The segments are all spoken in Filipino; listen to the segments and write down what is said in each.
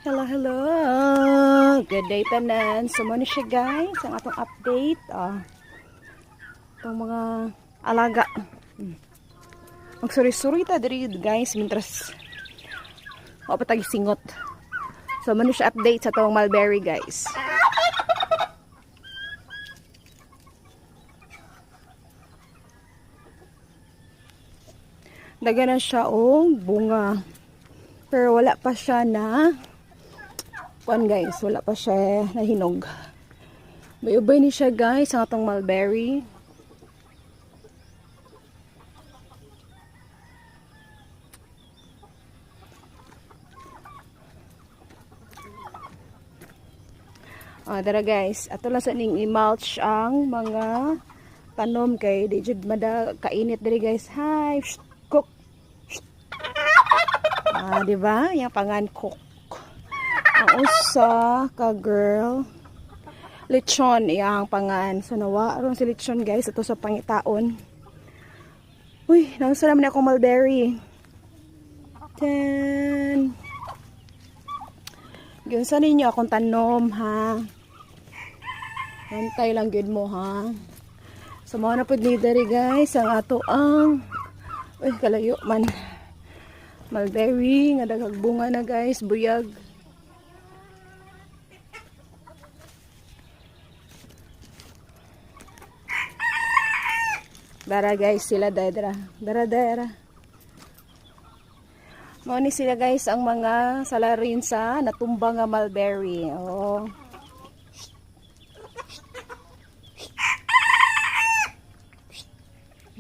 Hello, hello. Good day tanan. So mo siya guys, ang atong update. Itong mga alaga. Magsuri-suri ta diri guys, mintras o patag singot. So mo siya update sa tong mulberry guys. Daga na siya bunga. Pero wala pa siya na guys, wala pa siya nahinog. Bayubay ni siya guys, ang atong mulberry. Dara guys, ato lang sa ning i-mulch ang mga tanom kay di jud mada kainit diri guys. Hi, cook. Diba? Yung pangan cook. Ang usa ka girl lechon iyang pangan. So nawa aron si lechon guys ato sa pangitaon. Uy, nangsa naman ako mulberry. Ten. Ginsa ninyo akong tanom ha. Hantay lang gid mo ha. So mao na pud ni diri guys ang ato ang uy kalayo man. Mulberry nga daghang bunga na guys, buyag. Dara guys sila dara. Mao ni sila guys ang mga salarin sa natumba nga mulberry. Oh.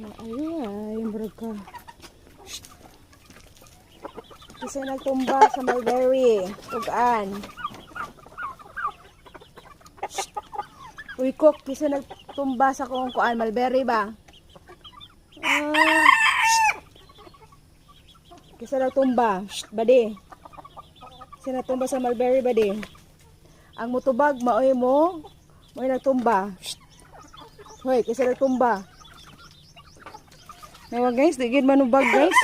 Ay, mereka. Kasi nagtumba sa mulberry. Tugaan. Uy, cook. Kasi nagtumba sa kung kuan mulberry ba? Kasi nagtumba. Badi. Kasi nagtumba sa mulberry badi. Ang mutubag, maoy mo. Maoy nagtumba. Hoy, kasi nagtumba. Nawa guys, digid manubag guys.